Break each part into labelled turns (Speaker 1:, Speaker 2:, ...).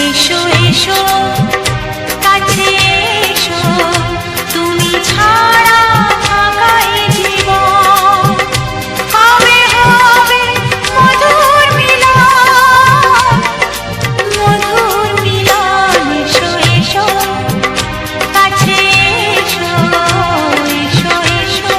Speaker 1: এসো এসো কাছে এসো, তুমি ছাড়া ফাঁকা এ জীবন। হবে হবে মধুর মিলন, মধুর মিলন। এসো এসো কাছে এসো, এসো এসো।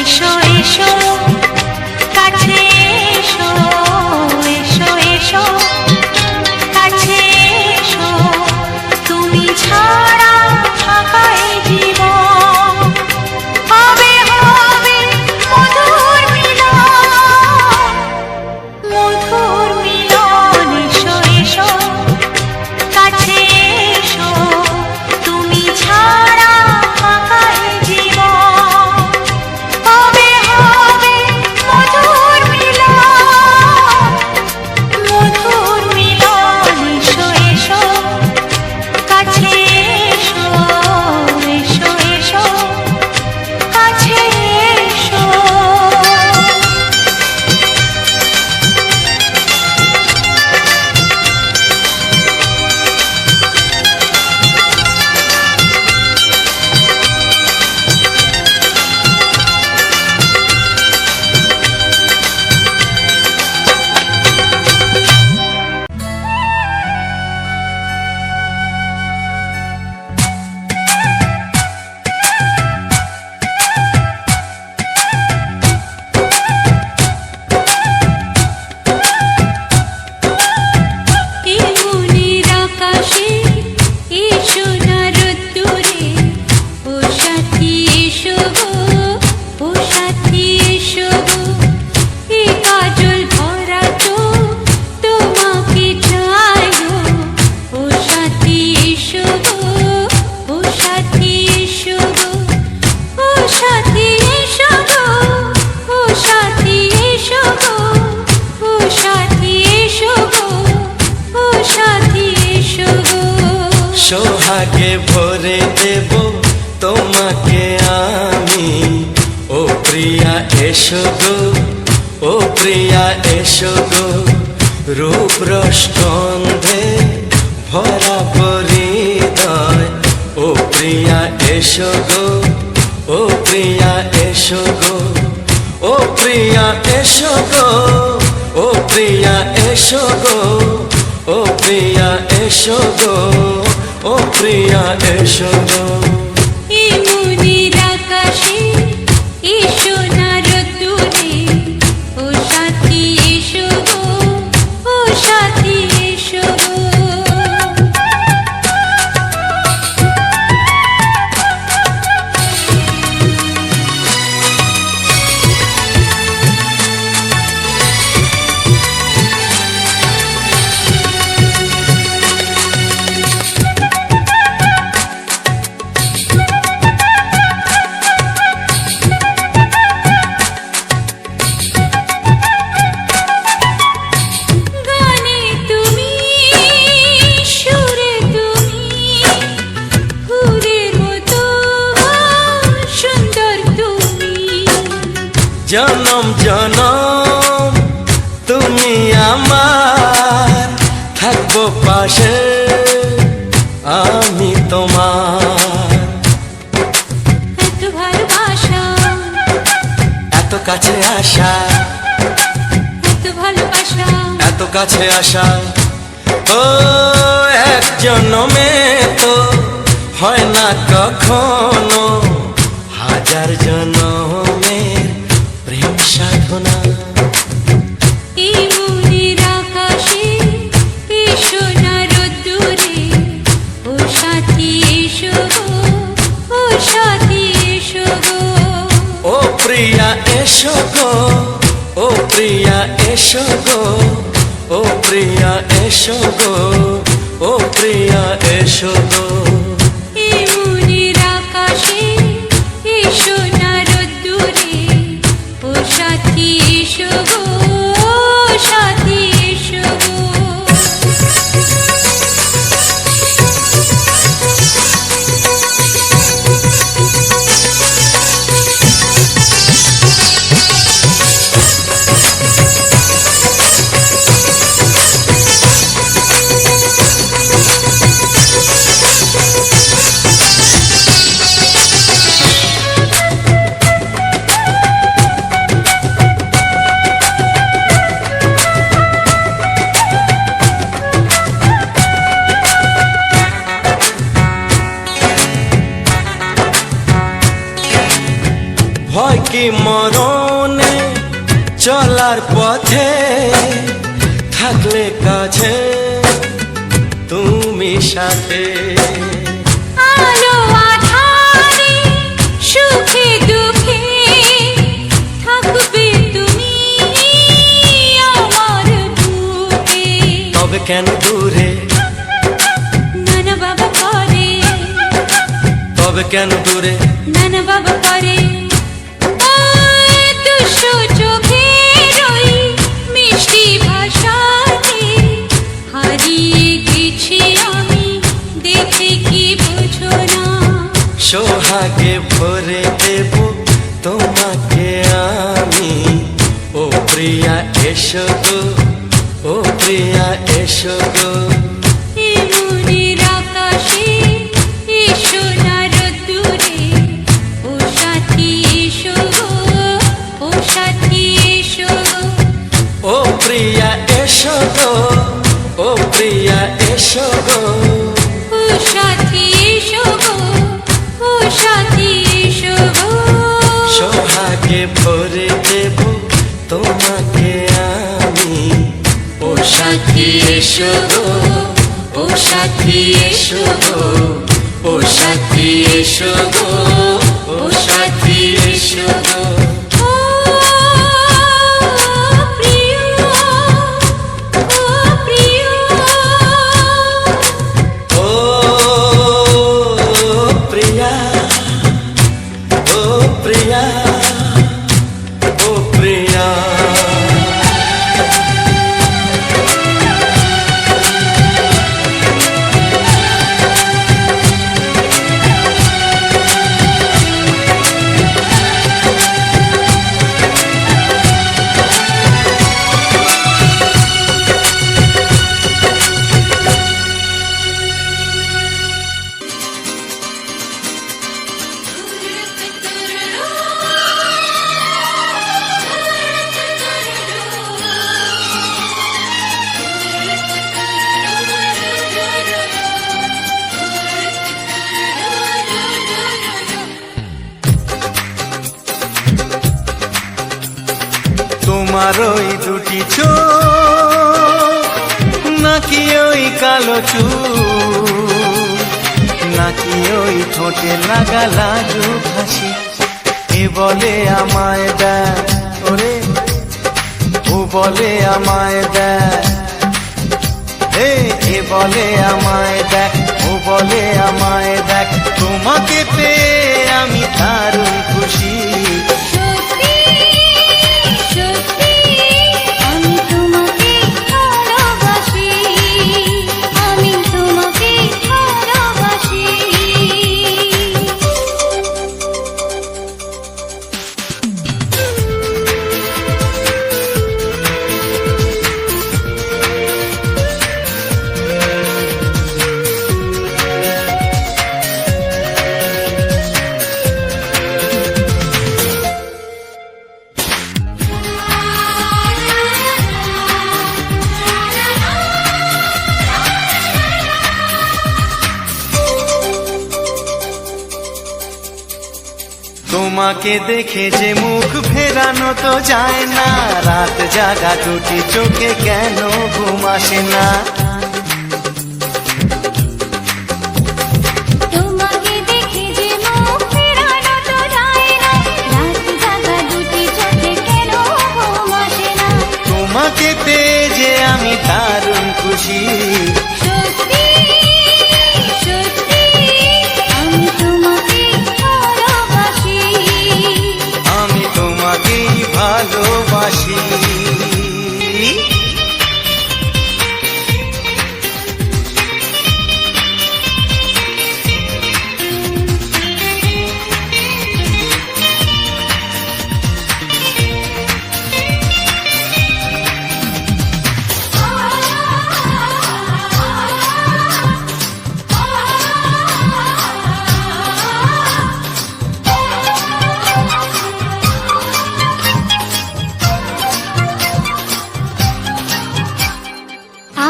Speaker 1: এসো এসো কাছে এসো, এসো এসো কাছে এসো, তুমি ছাড়া ফাঁকা এ জীবন। হবে হবে মধুর মিলন, মধুর মিলন। এসো এসো কাছে এসো, তুমি ছাড়া ফাঁকা এ জীবন। হবে হবে মধুর মিলন, মধুর মিলন। এসো এসো কাছে এসো, এসো এসো কাছে এসো।
Speaker 2: সোহাগে ভরে দেব তোমাকে আমি, ও প্রিয়া এসো গো, ও প্রিয়া এসো গো। রূপ রসগন্ধে ভরা হৃদয়, ও প্রিয়া এসো গো, ও প্রিয়া এসো গো, ও প্রিয়া এসো গো, ও প্রিয়া এসো গো, ও প্রিয়া এসো গো, ও প্রিয়া এসো গো।
Speaker 1: এই মনের আকাশে এই সোনার রোদ্দুরে, ও সাথী এসো গো, ও সাথী এসো গো।
Speaker 2: জনম জনম পাশে আমি তোমার,
Speaker 1: এত ভালোবাসা,
Speaker 2: এত কাছে আসা,
Speaker 1: এত ভালোবাসা,
Speaker 2: এত কাছে আসা। ও এক জন্মে তো হয় না কখনো, হাজার জন্মের প্রেম সাধনা।
Speaker 1: এই মনের আকাশে এসো না রোদ্দুরে, ও সাথী এসো গো, ও সাথী এসো গো।
Speaker 2: ও প্রিয়া এসো গো, ও প্রিয়া এসো গো, ও প্রিয়া এসো গো, ও প্রিয়া এসো গো।
Speaker 1: এই মনের আকাশে এসো না রোদ্দুরে, ও সাথী এসো গো, ও সাথী এসো গো।
Speaker 2: ভয় কি মরণে চলার পথে, থাকলে কাছে তুমি সাথে।
Speaker 1: আলো আঁধারে সুখে দুঃখে থাকবে তুমি আমার বুকে।
Speaker 2: তবে কেন দূরে,
Speaker 1: নানা বাবা করে,
Speaker 2: তবে কেন দূরে,
Speaker 1: নানা বাবা করে। দুশো চোখের ওই মিষ্টি ভাষাতে হারিয়ে গেছি আমি, দেখে কি বুঝো না।
Speaker 2: সোহাগে ভরে দেব তোমাকে আমি, ও প্রিয়া এসো গো, ও প্রিয়া এসো গো।
Speaker 1: এই মনের আকাশে এসো না রোদ্দুরে, ও সাথী এসো গো, ও সাথী এসো গো।
Speaker 2: ও প্রিয়া এসো গো, ও প্রিয়া এসো গো।
Speaker 1: ও সাথী এসো গো, ও সাথী এসো গো।
Speaker 2: সোহাগে ভরে দেব তোমাকে আমি, ও সাথী এসো গো, ও সাথী এসো গো, ও সাথী এসো গো, ও সাথী এসো গো।
Speaker 1: ও প্রিয়, ও প্রিয়,
Speaker 2: ও প্রিয়া, ও প্রিয়া, ও প্রিয়া।
Speaker 3: তোমার ওই দুটি চোখ, নাকি ওই কালো চুল, নাকি ওই ঠোঁটে লাগা লাজুক হাসি, এ বলে আমায় দেখ ওরে, ও বলে আমায় দেখ, এ বলে আমায় দেখ, ও বলে আমায় দেখ। তোমাকে পেয়ে আমি দারুণ খুশি।
Speaker 1: সত্যি সত্যি আমি তোমাকে ভালোবাসি, আমি তোমাকে ভালোবাসি।
Speaker 3: তোমাকে দেখে যে মুখ ফেরানো তো যায় না, রাত জাগা দুটি চোখে কেন ঘুম আসে না।
Speaker 1: তোমাকে দেখে যে মুখ ফেরানো তো যায় না, রাত জাগা দুটি চোখে কেন ঘুম আসে না।
Speaker 3: তোমাকে পেয়ে যে আমি দারুণ খুশি,
Speaker 1: সত্যি সত্যি আমি তোমাকে ভালোবাসি,
Speaker 3: আমি তোমাকেই ভালোবাসি।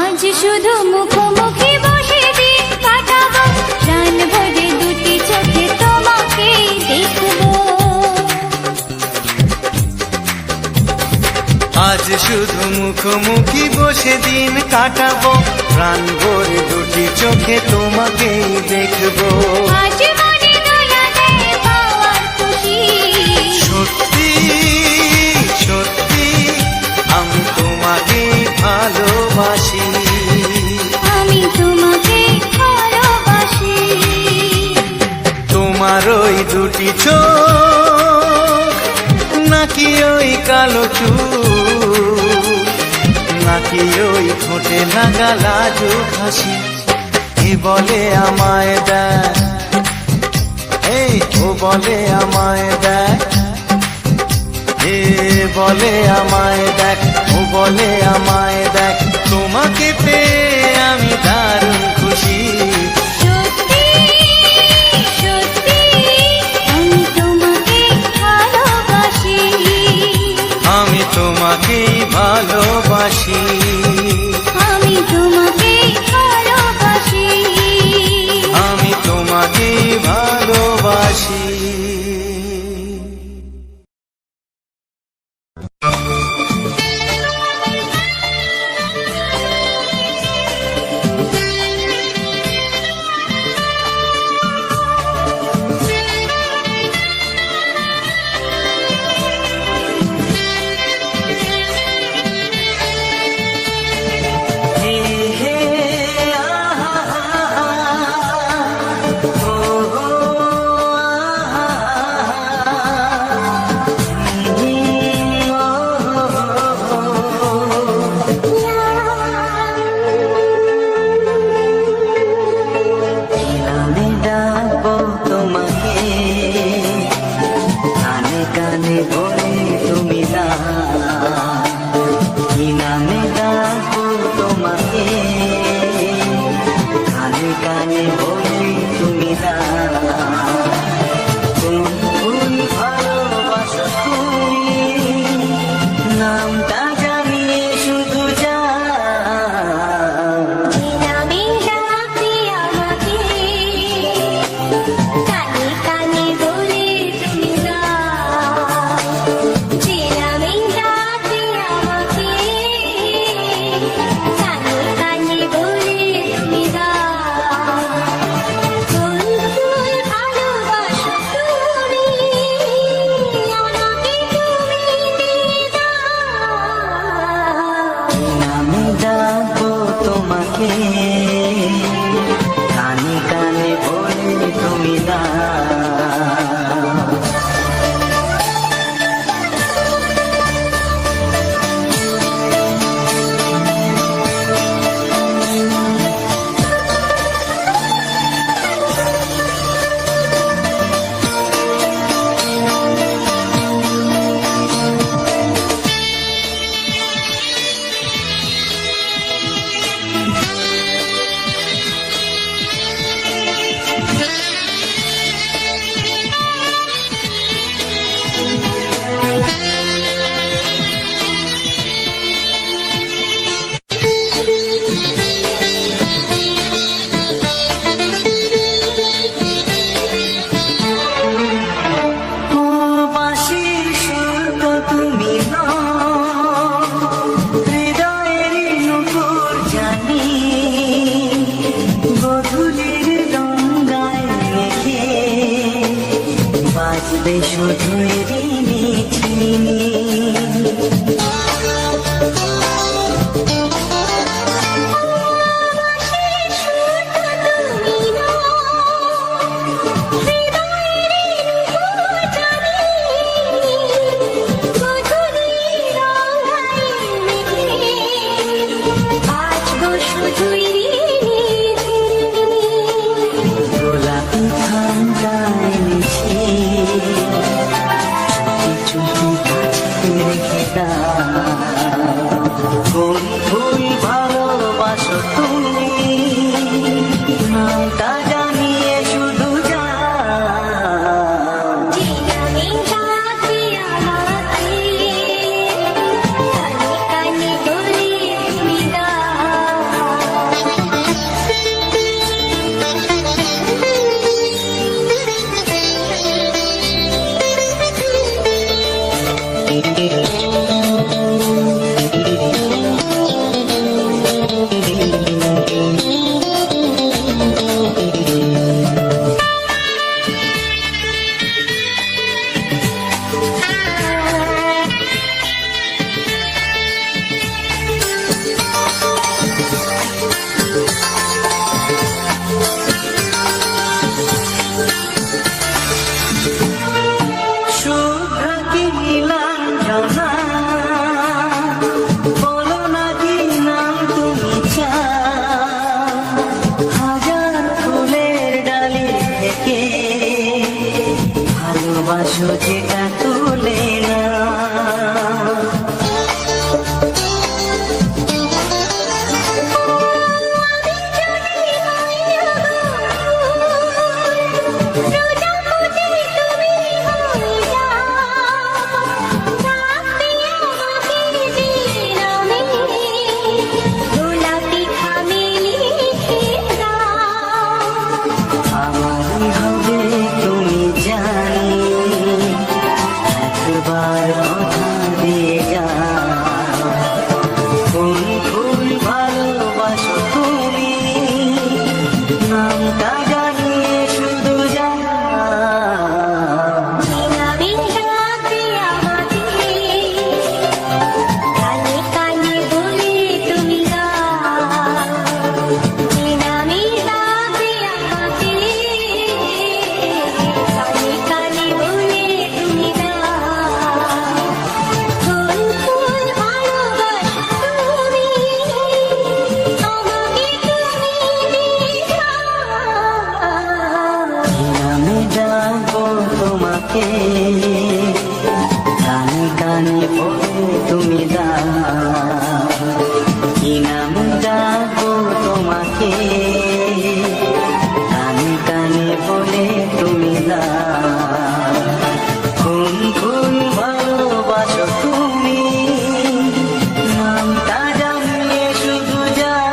Speaker 1: আজ শুধু মুখোমুখি বসে দিন কাটাবো, প্রাণ ভরে দুটি চোখে তোমাকে দেখবো।
Speaker 3: আজ শুধু মুখোমুখি বসে দিন কাটাবো, প্রাণ ভরে দুটি চোখে তোমাকেই দেখবো।
Speaker 1: আজ মনে দোলা দেয় পাওয়ার খুশি,
Speaker 3: সত্যি সত্যি আমি তোমাকেই ভালোবাসি,
Speaker 1: আমি তোমাকে ভালোবাসি।
Speaker 3: তোমার ওই দুটি চোখ নাকি ওই কালো চুল, নাকি ওই ঠোঁটে লাগা লাজুক হাসি, এ বলে আমায় দেখ, এই ও বলে আমায় দেখ, এ বলে আমায় দেখ, ও বলে আমায় দেখ, তোমাকে পেয়ে আমি দারুণ খুশি।
Speaker 1: সত্যি সত্যি আমি তোমাকে ভালোবাসি,
Speaker 3: আমি তোমাকেই ভালোবাসি,
Speaker 1: আমি তোমাকে ভালোবাসি,
Speaker 3: আমি তোমাকেই ভালোবাসি।
Speaker 4: আমি ডাকবো তোমাকে, কানে কানে বলে তুমি না, কি নামে ডাকবো তোমাকে, কানে কানে বলে তুমি না। তুমি ভালোবাসো তুমি, নামটা জানিয়ে শুধু যা,
Speaker 1: আমি ডাকি আমাকে, কানে কানে বলে তুমি না। আমি ডাকি আমাকে, কানে কানে বলে তুমি না। ফুল ফুল ভালোবাসো তুমি, আমাকে তুমি দিয়ে দাও।
Speaker 4: আমি ডাকবো তোমাকে, কানে কানে বলে তুমি না। কাঁদবে শুধুই ঋণী ছিনি। গোলাপি ঠান্ডায় মিশে চুপি কাছে রেখে দাও। কোন ফুল ভালোবাসো তুমি, নামটা জানিয়ে শুধু যাও। ভালোবাসো যেটা তুলে না। আমারই হবে তুমি জানি, একবার কথা দিয়ে যাও। কোন ফুল ভালোবাসো তুমি, নামটা জানিয়ে শুধু যাও। আমি ডাকবো তোমাকে, কানে কানে বলে তুমি দাও। কি নাম ডাকবো তোমাকে, কানে কানে বলে তুমি দাও। কোন ফুল ভালোবাসো তুমি, নামটা জানিয়ে শুধু যাও।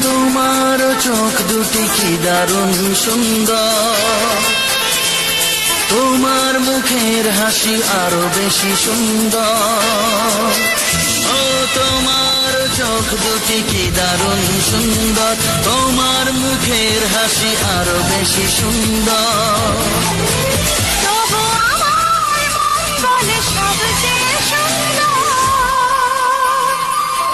Speaker 2: তোমার চোখ দুটি কি দারুণ সুন্দর, তোমার মুখের হাসি আরো বেশি সুন্দর। ও তোমার চোখ দুটি কি দারুণ সুন্দর, তোমার মুখে মুখের হাসি আরো বেশি সুন্দর।
Speaker 1: তবু আমার মন বলে সবচেয়ে সুন্দর।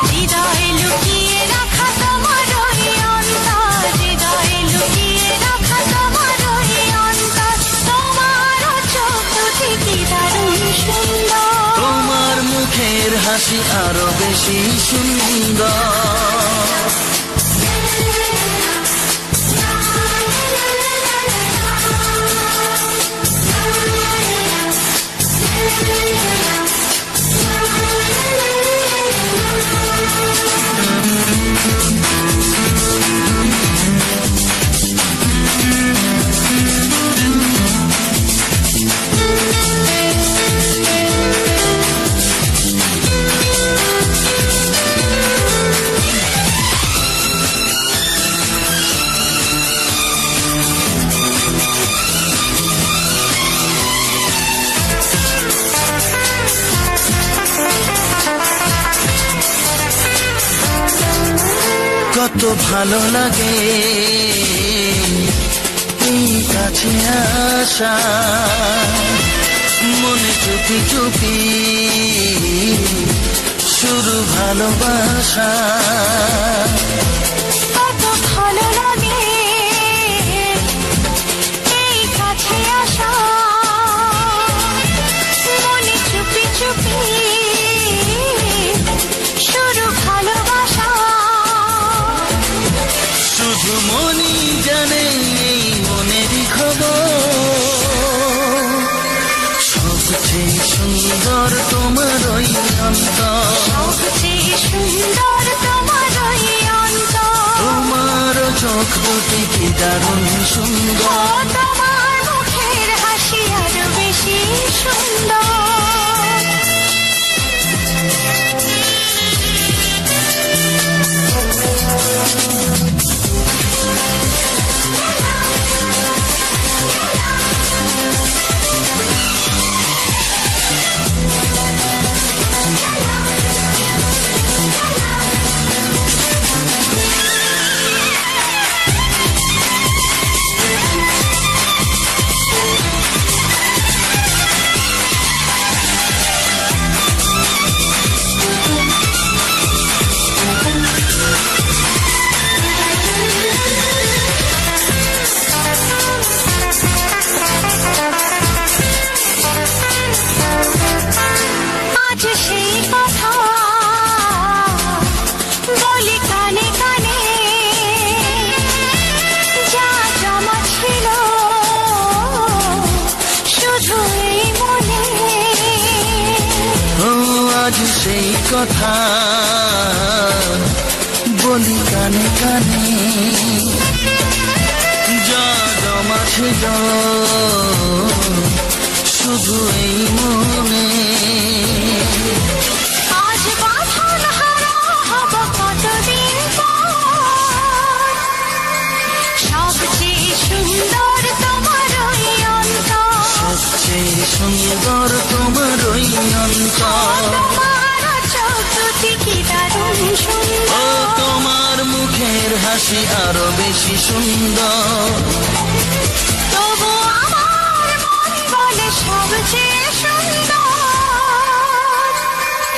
Speaker 1: হৃদয়ে লুকিয়ে রাখা তোমার ওই অন্তর, হৃদয়ে লুকিয়ে রাখা তোমার ওই অন্তর। তোমারও চোখ দুটি কি দারুণ সুন্দর।
Speaker 2: তোমার মুখের হাসি আরো বেশি সুন্দর। কত ভালো লাগে এই কাছে আসা, মনে চুপি চুপি শুরু ভালোবাসা।
Speaker 1: কত ভালো লাগে এই কাছে আসা, মনে চুপি চুপি শুরু ভালোবাসা।
Speaker 2: শুধু মনই জানে এই মনেরই খবর, সবচেয়ে সুন্দর তোমার ওই অন্তর,
Speaker 1: সবচেয়ে সুন্দর তোমার ওই অন্তর।
Speaker 2: তোমার চোখ দুটি কি দারুণ সুন্দর।
Speaker 1: তোমার মুখের হাসি আরো বেশি সুন্দর। আজ সেই কথা বলি কানে কানে, যা জমা ছিল শুধু এই মনে।
Speaker 2: ও আজ সেই কথা বলি কানে কানে, যা জমা ছিল শুধু এই মনে।
Speaker 1: আজ বাঁধন হারা হব কতদিন পর, সবচেয়ে সুন্দর তোমার ওই অন্তর,
Speaker 2: সবচেয়ে সুন্দর তোমার ওই অন্তর।
Speaker 1: তোমার চোখ দুটি কি দারুণ
Speaker 2: ও
Speaker 1: সুন্দর।
Speaker 2: তোমার মুখের হাসি আরো বেশি সুন্দর।
Speaker 1: তবু আমার মন বলে সবচেয়ে সুন্দর।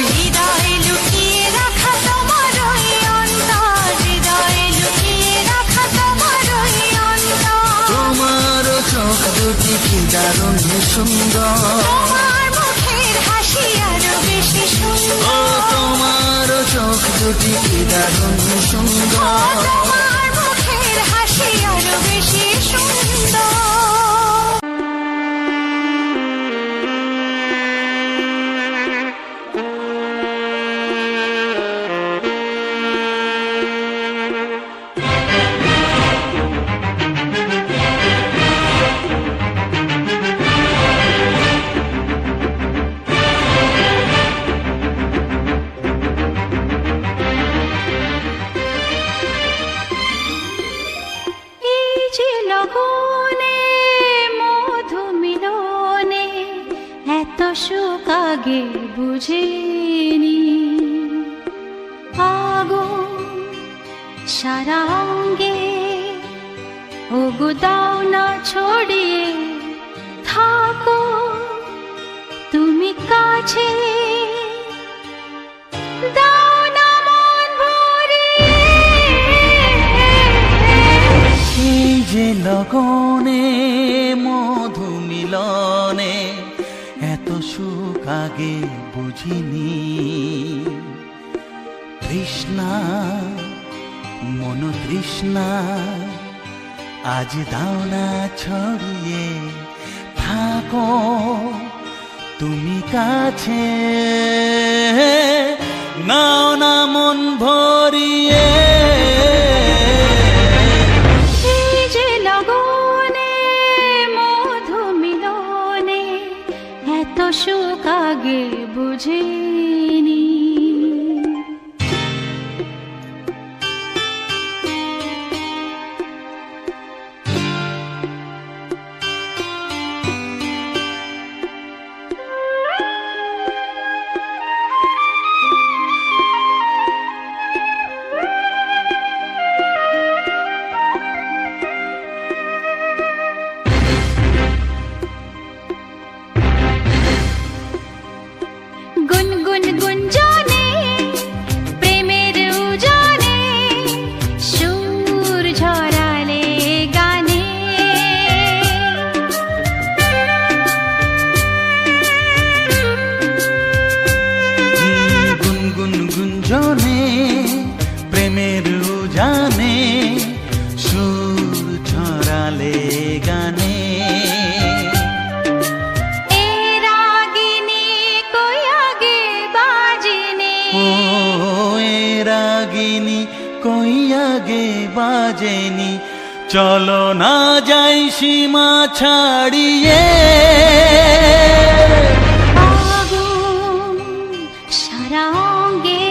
Speaker 1: হৃদয়ে লুকিয়ে রাখা তোমার ওই অন্তর, হৃদয়ে লুকিয়ে রাখা তোমার ওই অন্তর।
Speaker 2: তোমার চোখ দুটি কি দারুণ সুন্দর।
Speaker 1: তোমার মুখের হাসি আরো বেশি
Speaker 2: ও
Speaker 1: সুন্দর।
Speaker 2: তোমার চোখ দুটি কি দারুণ সুন্দর।
Speaker 1: তোমার মুখের হাসি আরো বেশি সুন্দর। সুখ আগে বুঝিনি, আগুন সারা অঙ্গে ওগো দাও না ছড়িয়ে থাকো তুমি কাছে, দাও না মন ভরিয়ে।
Speaker 3: এই যে লগনে মধু মিলনে এত সুখ আগে বুঝিনি। তৃষ্ণা মন তৃষ্ণা আজ দাও না ছড়িয়ে থাকো তুমি কাছে, নাও না মন ভরিয়ে।
Speaker 1: এই যে লগনে মধু মিলনে এত সুখ আগে বুঝিনি। গুনগুন গুঞ্জনে প্রেমের উজানে সুর ঝরালে গানে,
Speaker 3: গুনগুন গুঞ্জনে প্রেমের উজানে সুর ছড়ালে গানে।
Speaker 1: এ রাগিনী কই আগে বাজেনি,
Speaker 3: ও এ রাগিনী কই আগে বাজেনি, চলো না যাই সীমা ছাড়িয়ে।
Speaker 1: আগুন সারা অঙ্গে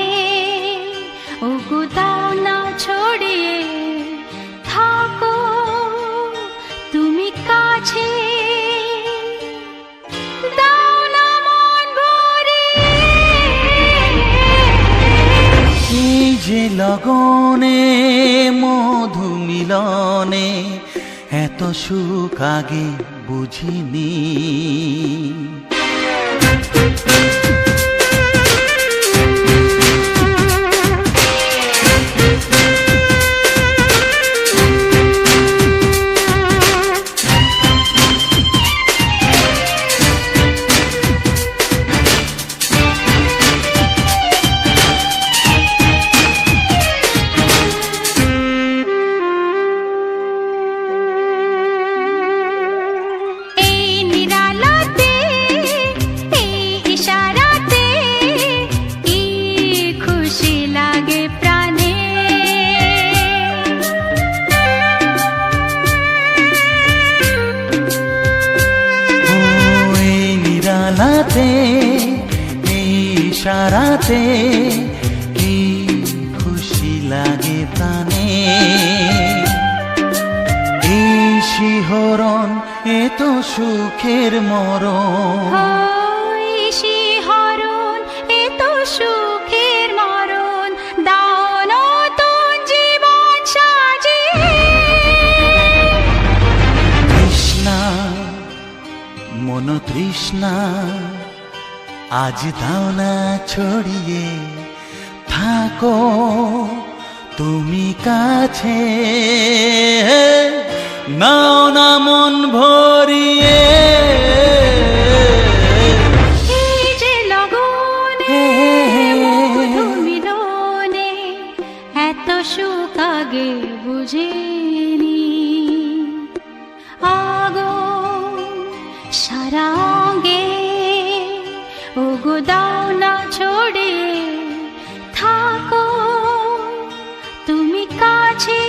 Speaker 1: ওগো দাও না ছড়িয়ে থাকো তুমি কাছে, দাও না মন ভরিয়ে।
Speaker 3: এই যে লগনে মধু মিলনে এত সুখ আগে বুঝিনি।
Speaker 1: এই নিরালাতে এই ইশারাতে কি খুশি লাগে প্রাণে,
Speaker 3: ও এই নিরালাতে এই ইশারাতে কি খুশি লাগে প্রাণে। এই শিহরণ এ তো সুখের মরণ,
Speaker 1: ওই শিহরণ এ তো সুখের মরণ, দাও নতুন জীবন সাজিয়ে।
Speaker 3: তৃষ্ণা মন তৃষ্ণা আজ দাও না ছড়িয়ে থাকো তুমি কাছে, নাও না মন ভরিয়ে।
Speaker 1: এই যে লগনে মধু মিলনে এত সুখ আগে বুঝিনি। আগুন সারা অঙ্গে ওগো দাও না ছড়িয়ে থাকো তুমি কাছে,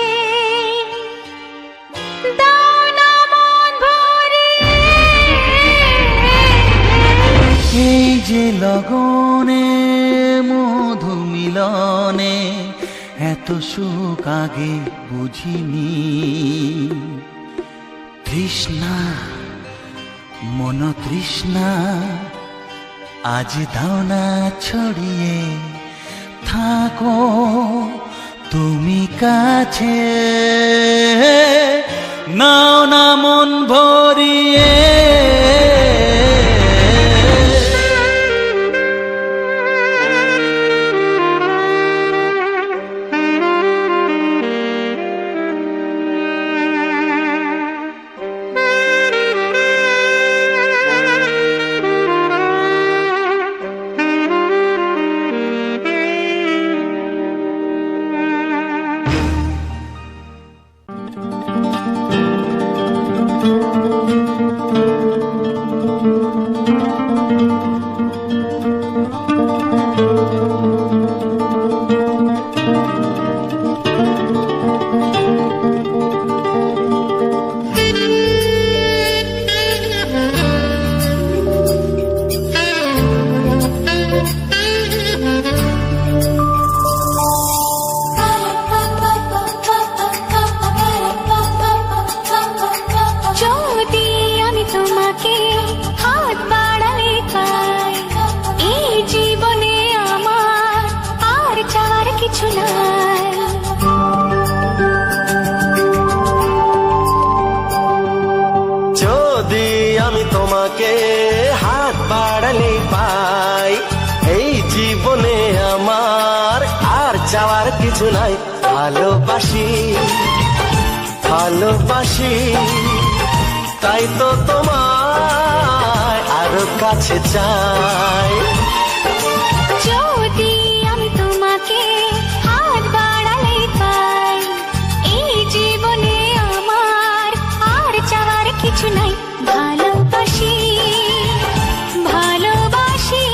Speaker 1: দাও না মন ভরিয়ে।
Speaker 3: এই যে লগনে মধু মিলনে এত সুখ আগে বুঝিনি। তৃষ্ণা মন তৃষ্ণা আজ দাও না ছড়িয়ে থাকো তুমি কাছে, নাও না মন ভরিয়ে।
Speaker 1: যদি আমি তোমাকে হাত বাড়ালে পাই, এই জীবনে আমার আর চাওয়ার কিছু নাই।
Speaker 5: যদি আমি তোমাকে হাত বাড়ালে পাই, এই জীবনে আমার আর চাওয়ার কিছু নাই। ভালোবাসি ভালোবাসি, তাই তো তোমায় আরো কাছে চাই।
Speaker 1: যদি আমি তোমাকে হাত বাড়ালে পাই, এই জীবনে আমার আর চাওয়ার কিছু নাই। ভালোবাসি ভালোবাসি,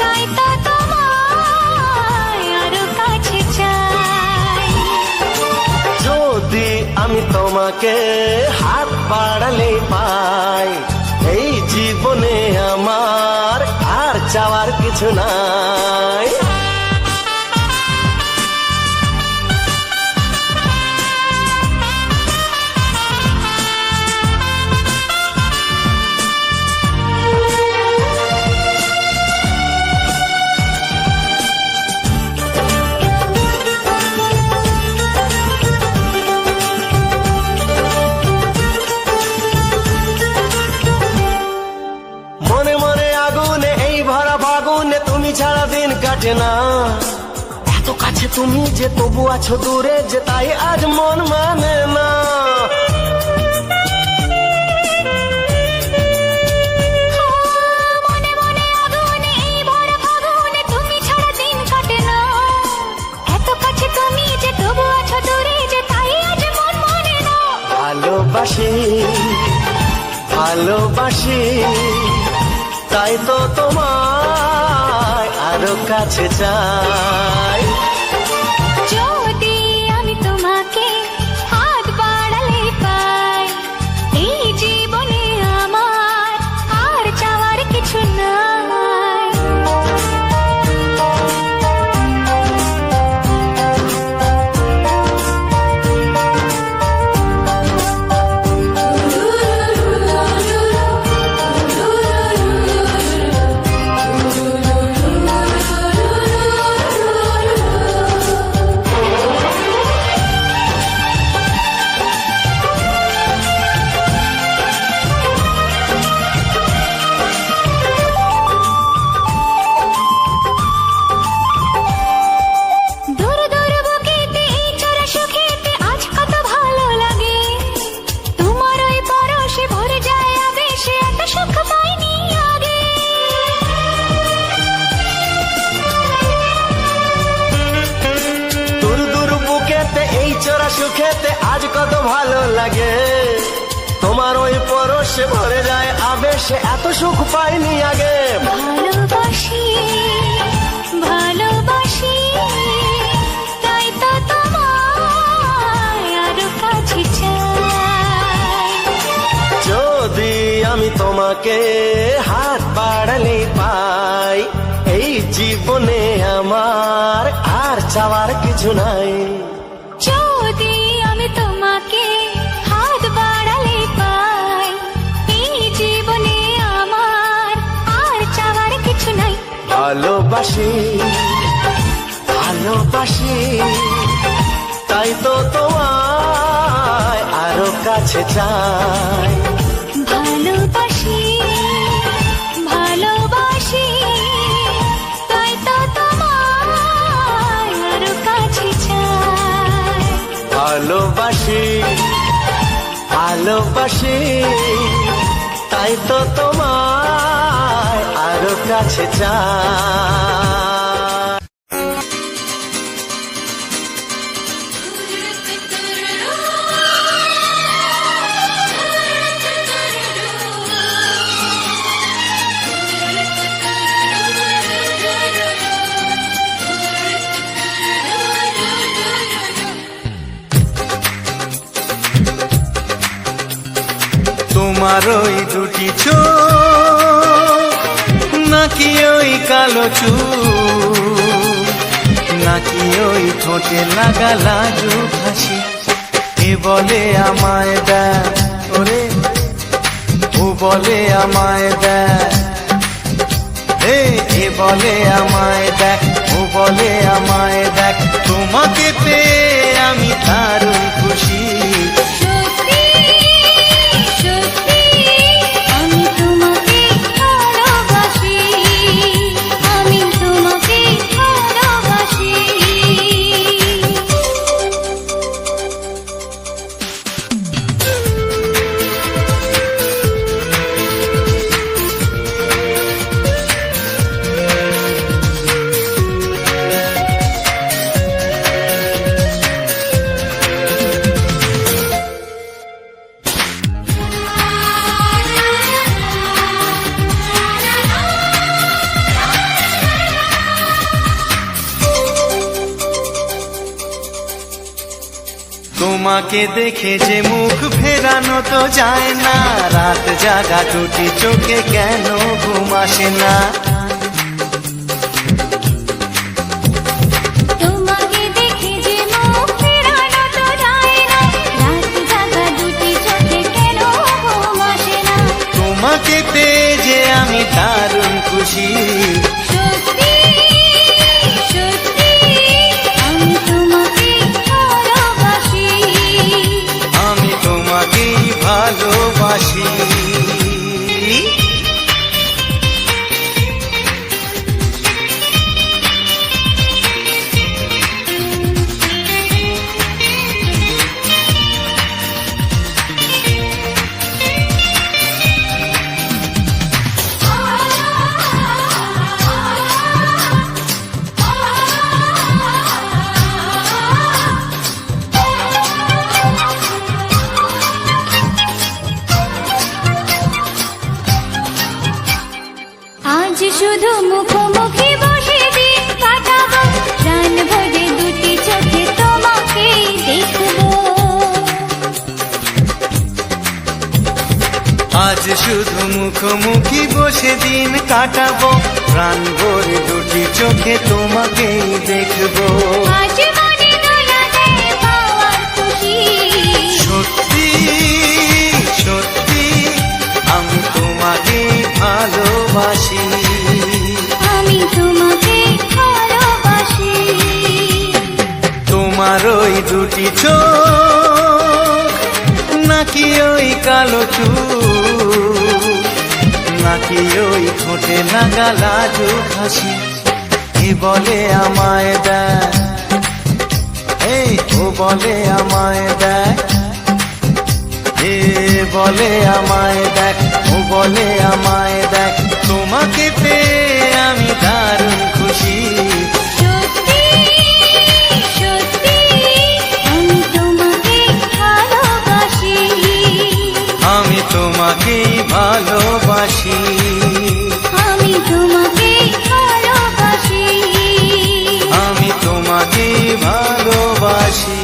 Speaker 1: তাই তো তোমায় আরো কাছে চাই।
Speaker 5: যদি আমি তোমাকে হাত বাড়ালে পাই, এই জীবনে আমার আর চাওয়ার কিছু নাই। মনে মনে আগুনে এই ভরা ফাগুনে তুমি ছাড়া দিন কাটে না। এত কাছে তুমি যে তবু আছো দূরে, যে তাই আজ মন মানে না।
Speaker 1: মনে মনে আগুনে এই ভরা ফাগুনে তুমি ছাড়া দিন কাটে না। এত কাছে তুমি যে তবু আছো দূরে, যে তাই আজ মন মানে না।
Speaker 5: ভালোবাসি ভালোবাসি, তাই তো তোমায় আরো কাছে চাই।
Speaker 1: যদি আমি তোমাকে হাত বাড়ালে পাই, এই জীবনে আমার আর চাওয়ার কিছু নাই। দূর দূর বুকেতে এই চোরা সুখেতে আজ কত ভালো লাগে। তোমার ওই পরশে ভরে যায় আবেশে, এত সুখ পাইনি আগে।
Speaker 5: দূর দূর বুকেতে এই চোরা সুখেতে আজ কত ভালো লাগে। তোমার ওই পরশে ভরে যায় আবেশে, এত সুখ পাইনি আগে।
Speaker 1: ভালোবাসি ভালোবাসি, তাই তো তোমায় আরো কাছে চাই।
Speaker 5: যদি আমি তোমাকে হাত বাড়ালে পাই, এই জীবনে আমার আর চাওয়ার কিছু নাই।
Speaker 1: যদি আমি তোমাকে হাত বাড়ালে পাই, এই জীবনে আমার আর চাওয়ার কিছু নাই।
Speaker 5: ভালোবাসি ভালোবাসি, তাই তো তোমায় আরো কাছে চাই।
Speaker 1: ভালোবাসি ভালোবাসি তাই তো তোমায় আরো কাছে চাই।
Speaker 5: ভালোবাসি ভালোবাসি তাই তো তোমায় আরো কাছে চাই।
Speaker 3: তোমার ওই দুটি চোখ নাকি ওই কালো চুল নাকি ওই ঠোঁটে লাগা লাজুক হাসি এ বলে আমায় দেয় ওরে ও বলে আমায় দেয় এ বলে আমায় দেখ ও বলে আমায় দেখ তোমাকে পেয়ে আমি দারুণ খুশি।
Speaker 1: সত্যি সত্যি আমি তোমাকে ভালোবাসি, আমি তোমাকে ভালোবাসি।
Speaker 3: তোমাকে দেখে যে মুখ ফেরানো তো যায় না, রাত জাগা টুটি চোখে কেন ঘুম আসে না।
Speaker 1: তোমাকে দেখে যে মুখ ফেরানো তো যায় না, রাত জাগা দুটি চোখে কেন ঘুম আসে না।
Speaker 3: তোমাকে পেয়ে যে আমি দারুণ খুশি।
Speaker 1: সত্যি সত্যি আমি তোমাকে ভালোবাসি,
Speaker 3: আমি তোমাকেই ভালোবাসি।
Speaker 1: আজ শুধু মুখোমুখি বসে দিন কাটাবো, প্রাণ ভরে দুটি চোখে তোমাকেই দেখবো।
Speaker 3: আজ শুধু মুখোমুখি বসে দিন কাটাবো, প্রাণ ভরে দুটি চোখে তোমাকেই দেখবো।
Speaker 1: আজ মনে দোলা দেয় পাওয়ার খুশি।
Speaker 3: সত্যি সত্যি আমি তোমাকেই ভালোবাসি।
Speaker 1: আমি তোমাকে ভালোবাসি।
Speaker 3: তোমার ওই দুটি চোখ নাকি ওই কালো চুল নাকি ওই ঠোঁটে লাগা লাজুক হাসি এ বলে আমায় দেয় ও বলে আমায় দেয় এ বলে আমায় দেখ ও বলে আমায় দেখ তোমাকে পেয়ে আমি দারুণ খুশি।
Speaker 1: সত্যি সত্যি আমি তোমাকে ভালোবাসি,
Speaker 3: আমি তোমাকেই ভালোবাসি।
Speaker 1: আমি তোমাকে ভালোবাসি,
Speaker 3: আমি তোমাকেই ভালোবাসি।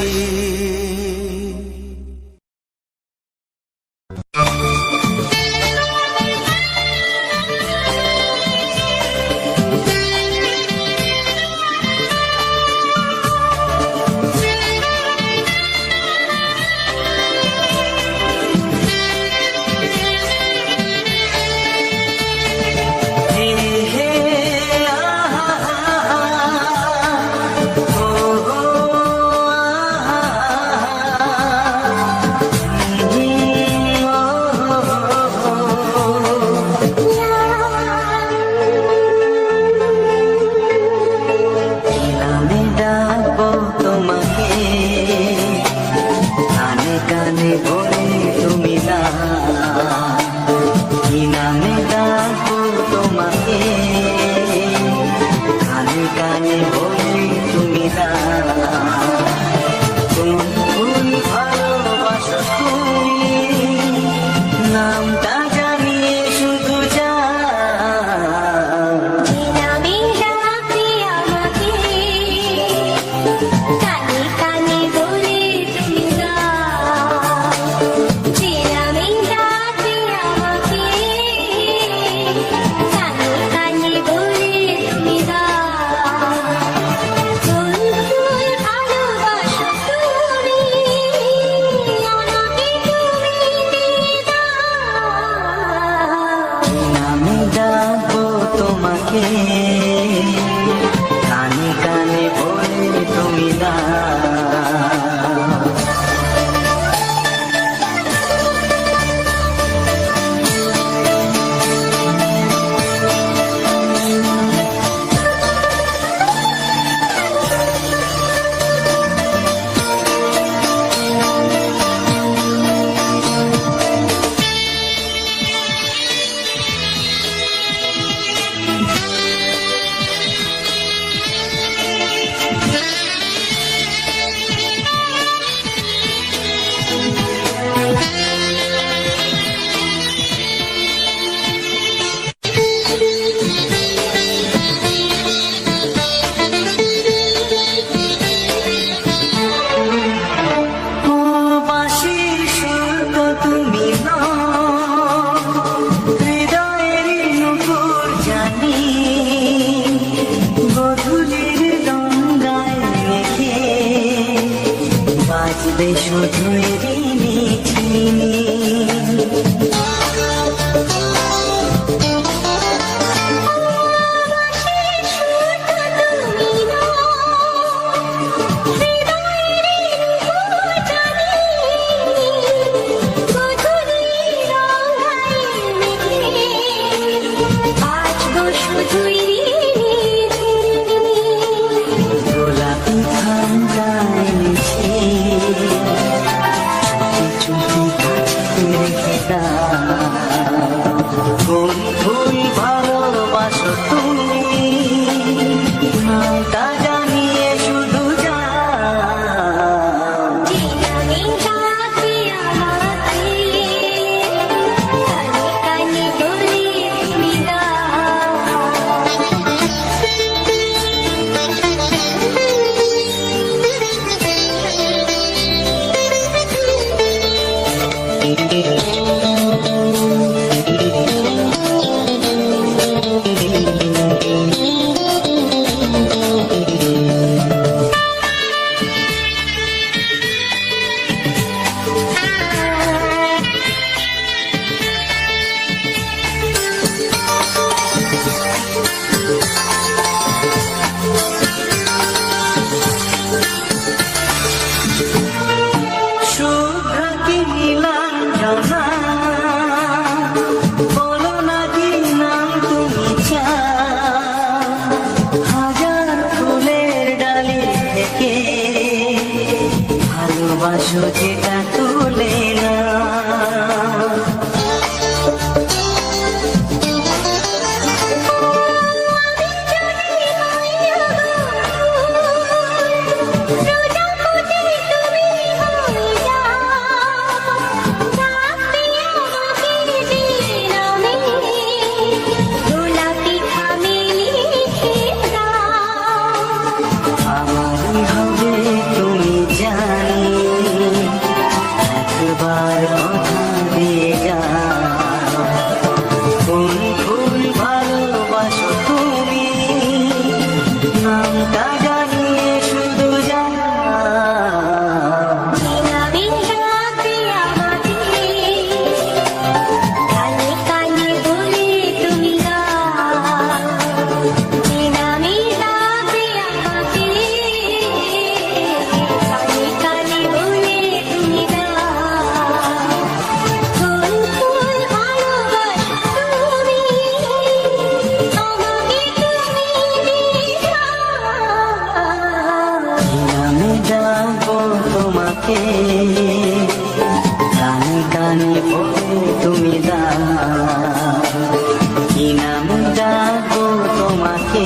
Speaker 4: কানে বলে তুমি না কোন ফুল ভালোবাসো তুমি নামটা জানিয়ে শুধু যা
Speaker 1: নামে ডাকে আমাকে কানে কানে বলে তুমি গাও যে নামে ডাকে আমাকে কানে কানে বলে তুমি গাও কোন ফুল ভালোবাসো তুমি আমাকে তুমি দিয়ে দাও
Speaker 4: নামে ডাকবো তোমাকে কানে কানে বলে তুমি না ও বাঁশির সুর তো তুমি নও, হৃদয়েরই নুপুর জানি গধূলির গঙ্গায় রেখে বাজবে শুধুই রিমিঝিমি গোলাপি ঠান্ডায় মিশে চুপি কাছে রেখে দাও কোন ফুল ভালোবাসো তুমি নামটা জানিয়ে শুধু যাও শুভ্র কি নীলাঞ্জনা বলো না কি নাম তুমি চাও হাজার ফুলের ডালি থেকে ভালোবাসো যেটা তুলে না আমারই হবে তুমি জানি একবার কথা দিয়ে যাও কোন ফুল ভালোবাসো তুমি নামটা জানিয়ে শুধু যাও নামে ডাকবো তোমাকে কানে কানে বলে তুমি দাও কি নামে ডাকবো তোমাকে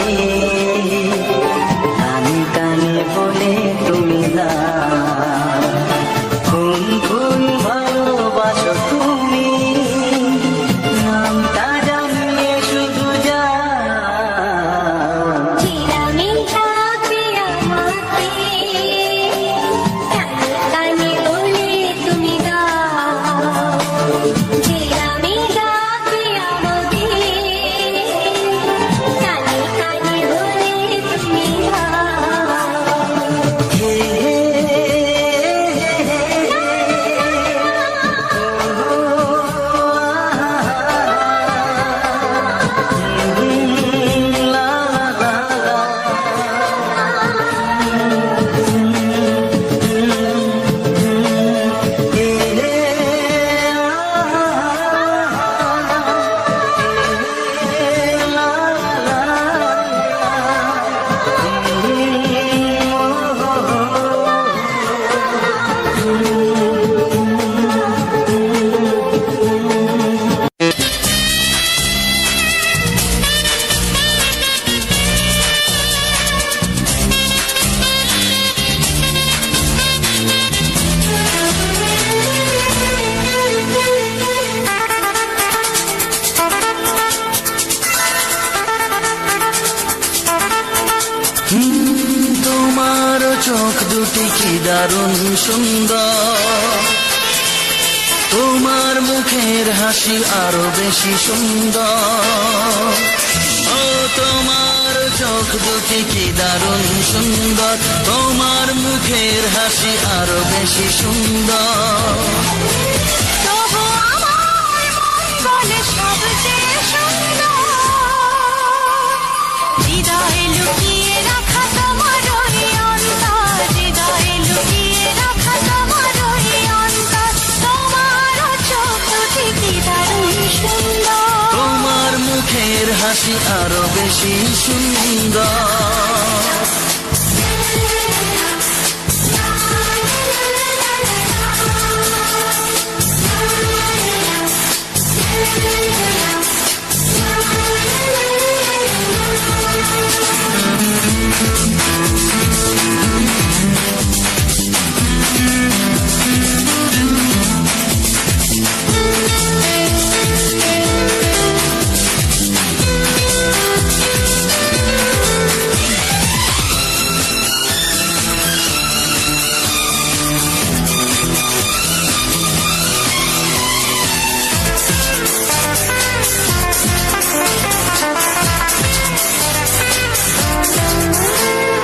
Speaker 2: তোমার চোখ দুটি কি দারুণ সুন্দর, তোমার মুখের হাসি আরো বেশি সুন্দর। ও তোমার চোখ দুটি কি দারুণ সুন্দর, তোমার মুখের হাসি আরো বেশি সুন্দর।
Speaker 1: তবু আমার মন বলে সবচেয়ে সুন্দর, হৃদয়ে লুকিয়ে রাখা তোমার ওই অন্তর, হৃদয়ে লুকিয়ে রাখা তোমার ওই অন্তর। তোমার চোখ দুটি কি দারুণ সুন্দর,
Speaker 2: তোমার মুখের হাসি আরো বেশি সুন্দর।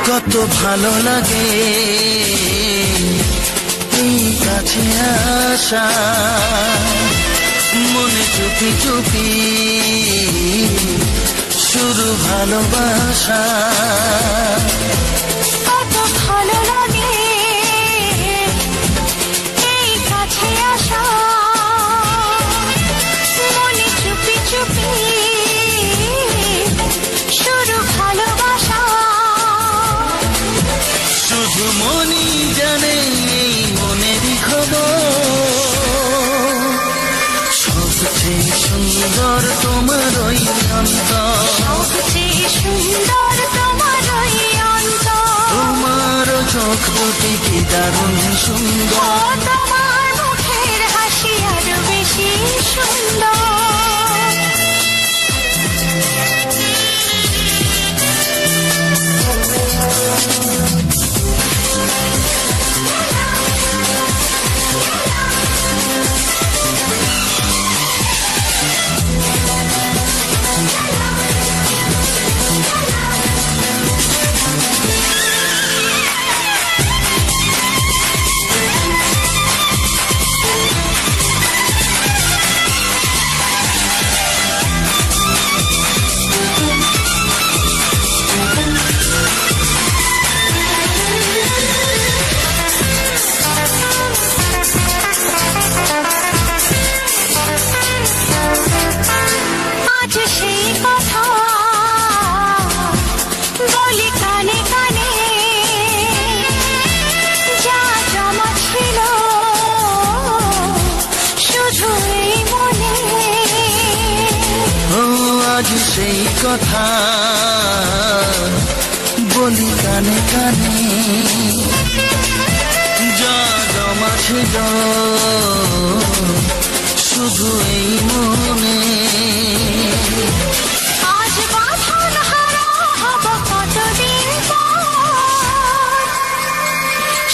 Speaker 2: কত ভালো লাগে এই কাছে আসা, মনে চুপি চুপি শুরু ভালোবাসা।
Speaker 1: কত ভালো লাগে এই কাছে আসা, মনে চুপি চুপি শুরু ভালোবাসা।
Speaker 2: শুধু মনই জানে এই মনেরই খবর, সবচেয়ে সুন্দর তোমার ওই অন্তর,
Speaker 1: সবচেয়ে সুন্দর তোমার ওই অন্তর।
Speaker 2: তোমার চোখ দুটি কি দারুণ
Speaker 1: ও
Speaker 2: সুন্দর।
Speaker 1: তোমার মুখের হাসি আরো বেশি সুন্দর। আজ সেই কথা বলি কানে কানে, যা জমা ছিল শুধু এই মনে।
Speaker 2: ও আজ সেই কথা বলি কানে কানে, যা জমা ছিল শুধু এই মনে।
Speaker 1: আজ বাঁধন হারা হব কতদিন পর,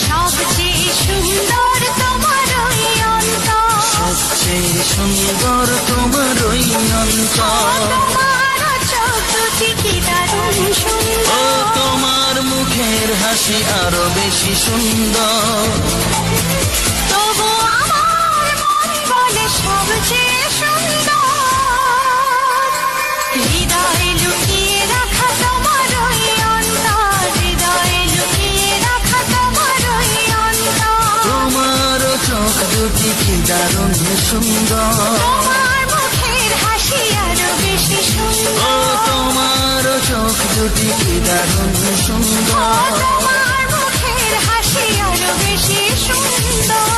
Speaker 1: সবচেয়ে সুন্দর তোমার ওই অন্তর,
Speaker 2: সবচেয়ে সুন্দর তোমার ওই অন্তর।
Speaker 1: তোমার চোখ দুটি কি দারুণ
Speaker 2: ও
Speaker 1: সুন্দর।
Speaker 2: তোমার মুখের হাসি আরো বেশি সুন্দর।
Speaker 1: তবু আমার মন বলে সবচেয়ে সুন্দর, হৃদয়ে লুকিয়ে রাখা তোমার ওই অন্তর, হৃদয়ে লুকিয়ে রাখা তোমার ওই অন্তর।
Speaker 2: তোমার চোখ দুটি কি দারুণ সুন্দর।
Speaker 1: তোমার মুখের হাসি আরো বেশি
Speaker 2: ও
Speaker 1: সুন্দর।
Speaker 2: তোমার চোখ দুটি কি দারুণ
Speaker 1: ও
Speaker 2: সুন্দর।
Speaker 1: তোমার মুখের হাসি আরো বেশি সুন্দর।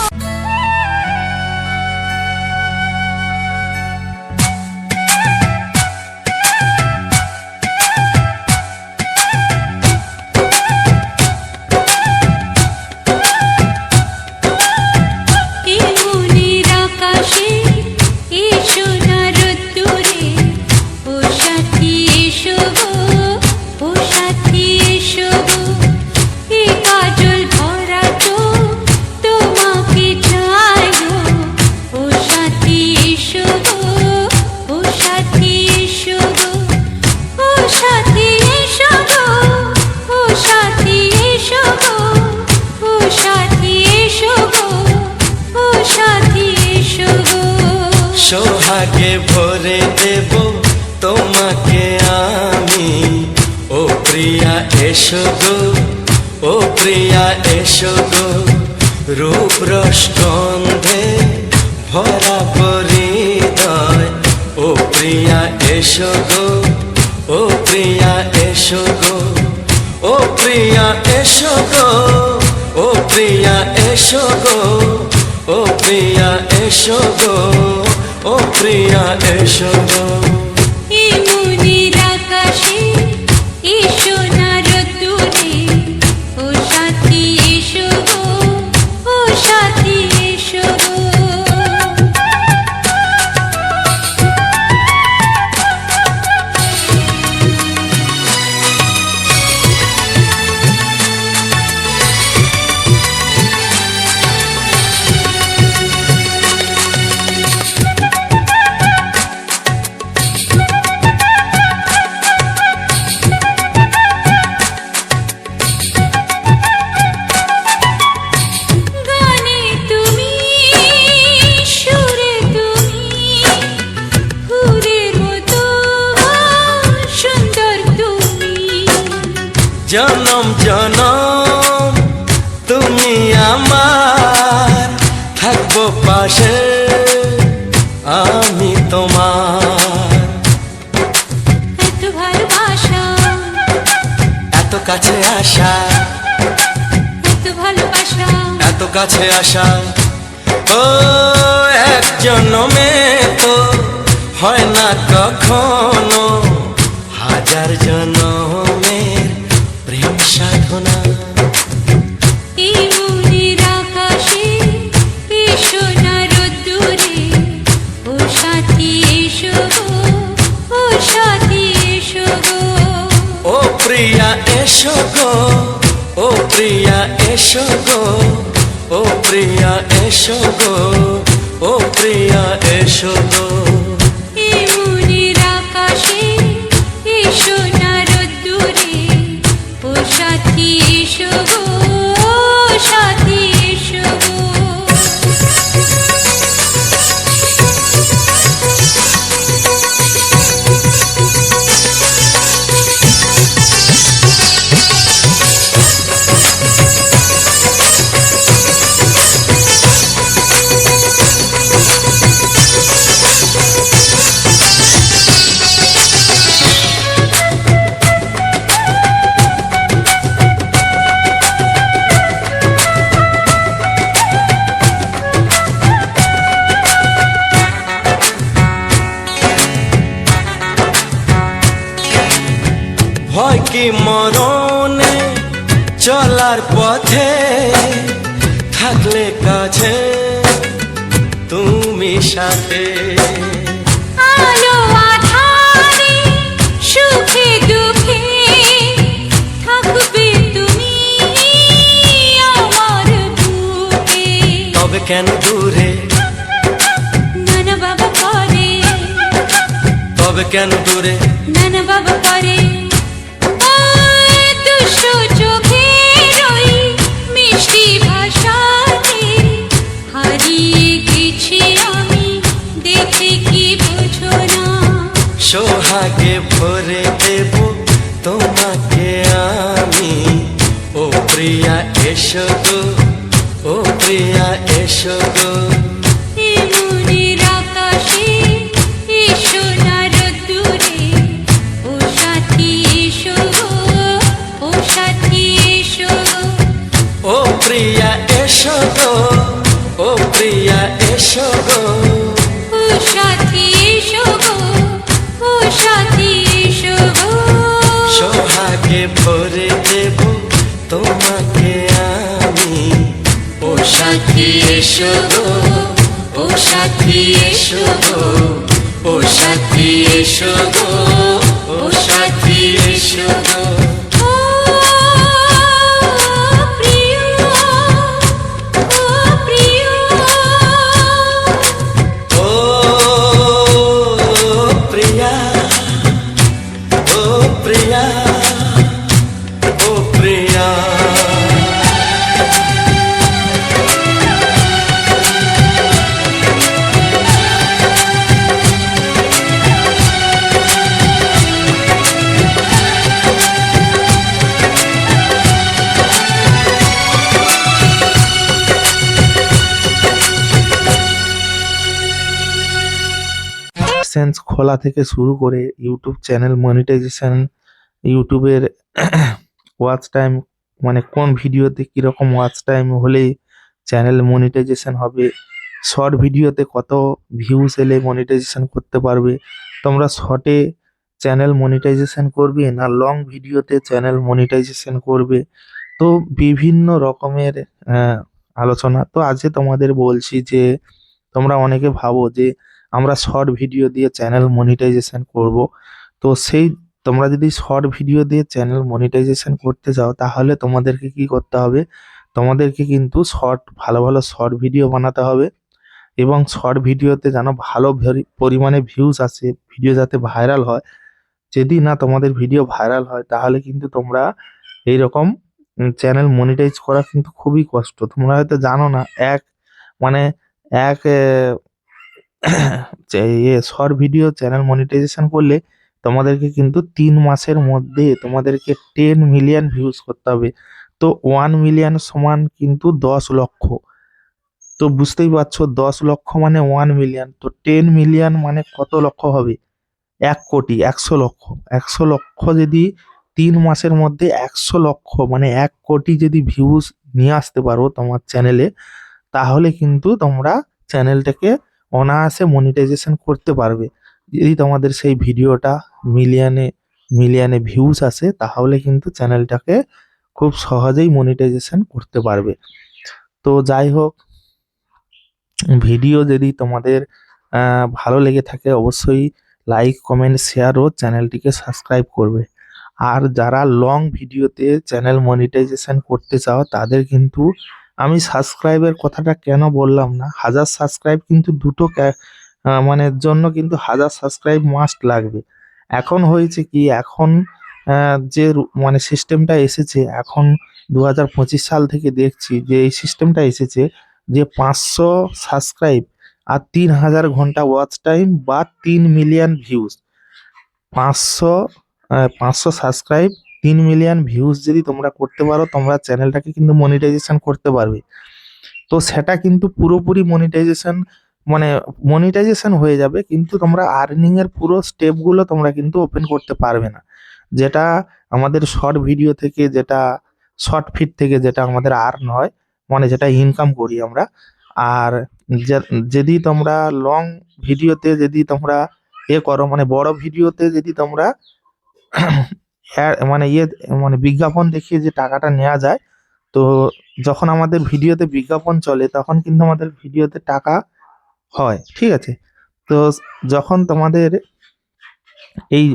Speaker 6: এসো
Speaker 3: এসো গো, ও প্রিয়া এসো গো, রূপ রস গন্ধে ভরা হৃদয়। ও প্রিয়া এসো গো, ও প্রিয়া এসো গো, ও প্রিয়া এসো গো, ও প্রিয়া এসো গো, ও প্রিয়া এসো গো, ও প্রিয়া এসো গো।
Speaker 1: এই মনের আকাশে এসো না রোদ্দুরে, ও সাথী এসো গো, ও সাথী এসো গো। গানে তুমি, সুরে তুমি, ফুলের মতো সুন্দর তুমি।
Speaker 3: জনম জনম তুমি আমার, থাকবো পাশে আমি তোমার।
Speaker 1: এত ভালোবাসা,
Speaker 3: এত কাছে আসা,
Speaker 1: এত ভালোবাসা,
Speaker 3: এত কাছে আসা, ও এক জন্মে তো হয় না কখনো, হাজার জন্মের প্রেম সাধনা।
Speaker 1: এই মনের আকাশে এসো না রোদ্দুরে, ও সাথী এসো গো, ও সাথী এসো গো।
Speaker 3: ও প্রিয়া এসো গো, ও প্রিয়া এসো গো, ও প্রিয়া এসো গো, ও প্রিয়া এসো গো।
Speaker 1: এই মনের আকাশে এসো না রোদ্দুরে, ও সাথী এসো গো, ও সাথী এসো গো।
Speaker 3: ভয় কি মরণে চলার পথে, থাকলে কাছে তুমি সাথে।
Speaker 1: আলো আঁধারে, সুখে দুঃখে, থাকবে তুমি আমার বুকে।
Speaker 3: তবে কেন দূরে,
Speaker 1: নানা বাবা করে,
Speaker 3: তবে কেন দূরে,
Speaker 1: নানা বাবা করে। ওই দুষ্ট চোখের ওই মিষ্টি ভাষাতে হারিয়ে গেছি আমি, দেখে কি বোঝো না।
Speaker 3: সোহাগে ভরে দেব তোমাকে আমি। ও প্রিয়া এসো গো, ও প্রিয়া এসো গো।
Speaker 1: এই মনের আকাশে এসো না রোদ্দুরে, ও সাথী এসো গো, ও সাথী এসো গো।
Speaker 3: ও প্রিয়া এসো গো, ও প্রিয়া এসো গো।
Speaker 1: ও সাথী এসো গো, ও সাথী এসো গো।
Speaker 3: সোহাগে ভরে দেব তোমাকে আমি। ও সাথী এসো গো, ও সাথী এসো গো, ও সাথী এসো গো, ও সাথী এসো গো।
Speaker 1: ও প্রিয়, ও প্রিয়,
Speaker 3: ও প্রিয়া, ও প্রিয়া, ও প্রিয়া।
Speaker 6: অ্যাডসেন্স খোলা থেকে শুরু করে ইউটিউব চ্যানেল মনিটাইজেশন, ইউটিউবের ওয়াচ টাইম, মানে কোন ভিডিওতে কিরকম ওয়াচ টাইম হলে চ্যানেল মনিটাইজেশন হবে, শর্ট ভিডিওতে কত ভিউজ এলে মনিটাইজেশন করতে পারবে, তোমরা শর্টে চ্যানেল মনিটাইজেশন করবে না লং ভিডিওতে চ্যানেল মনিটাইজেশন করবে। তো বিভিন্ন রকমের আলোচনা। তো আজকে তোমাদের বলছি যে তোমরা অনেকে ভাবো যে আমরা শর্ট ভিডিও দিয়ে চ্যানেল মনিটাইজেশন করব। তো সেই তোমরা যদি শর্ট ভিডিও দিয়ে চ্যানেল মনিটাইজেশন করতে চাও তাহলে তোমাদেরকে কি করতে হবে, তোমাদেরকে কিন্তু ভালো ভালো শর্ট ভিডিও বানাতে হবে এবং শর্ট ভিডিওতে যেন ভালো পরিমাণে ভিউজ আসে, ভিডিও যাতে ভাইরাল হয়। যদি না তোমাদের ভিডিও ভাইরাল হয় তাহলে কিন্তু তোমরা এইরকম চ্যানেল মনিটাইজ করা কিন্তু খুবই কষ্ট। তোমরা হয়তো জানো না, মানে এক শর্ট ভিডিও চ্যানেল মনিটাইজেশন করলে তোমাদেরকে কিন্তু 3 মাসের মধ্যে তোমাদেরকে 10 মিলিয়ন ভিউজ করতে হবে। তো 1 মিলিয়ন সমান কিন্তু 10 লক্ষ। তো বুঝতেই পারছো 10 লক্ষ মানে 1 মিলিয়ন, তো 10 মিলিয়ন মানে কত লক্ষ হবে, 1 কোটি, 100 লক্ষ। 100 লক্ষ যদি 3 মাসের মধ্যে 100 লক্ষ মানে 1 কোটি যদি ভিউজ নিয়ে আসতে পারো তোমার চ্যানেলে, তাহলে কিন্তু তোমরা চ্যানেলটাকে অনায়াসে মনিটাইজেশন করতে পারবে। যদি তোমাদের সেই ভিডিওটা মিলিয়নে মিলিয়নে ভিউজ আসে তাহলে কিন্তু চ্যানেলটাকে খুব সহজেই মনিটাইজেশন করতে পারবে। তো যাই হোক, ভিডিও যদি তোমাদের ভালো লেগে থাকে অবশ্যই লাইক, কমেন্ট, শেয়ার ও চ্যানেলটিকে সাবস্ক্রাইব করবে। আর যারা লং ভিডিওতে চ্যানেল মনিটাইজেশন করতে চাও তাদের কিন্তু আমি সাবস্ক্রাইবের কথাটা কেন বললাম না, 1000 সাবস্ক্রাইব কিন্তু মানে জন্য কিন্তু 1000 সাবস্ক্রাইব মাস্ট লাগবে। এখন হয়েছে কি, এখন যে মানে সিস্টেমটা এসেছে এখন 2025 সাল থেকে দেখছি যে এই সিস্টেমটা এসেছে যে 500 সাবস্ক্রাইব আর 3000 ঘন্টা ওয়াচ টাইম বা 3 million views. 500 subscribe, 3 million views যদি তোমরা করতে পারো তোমরা চ্যানেলটাকে কিন্তু মনিটাইজেশন করতে পারবে। তো সেটা কিন্তু পুরোপুরি মনিটাইজেশন হয়ে যাবে, কিন্তু তোমরা আর্নিং এর পুরো স্টেপগুলো তোমরা কিন্তু ওপেন করতে পারবে না। যেটা আমাদের শর্ট ভিডিও থেকে, যেটা শর্ট ফিট থেকে যেটা আমাদের আর্ন হয়, মানে যেটা ইনকাম করি আমরা। আর যদি তোমরা লং ভিডিওতে যদি তোমরা করো, মানে বড় ভিডিওতে যদি তোমরা মানে মানে বিজ্ঞাপন দেখিয়ে যে টাকাটা নেওয়া যায়, তো যখন আমাদের ভিডিওতে বিজ্ঞাপন চলে তখন কিন্তু আমাদের ভিডিওতে টাকা হয়, ঠিক আছে। তো যখন তোমাদের এই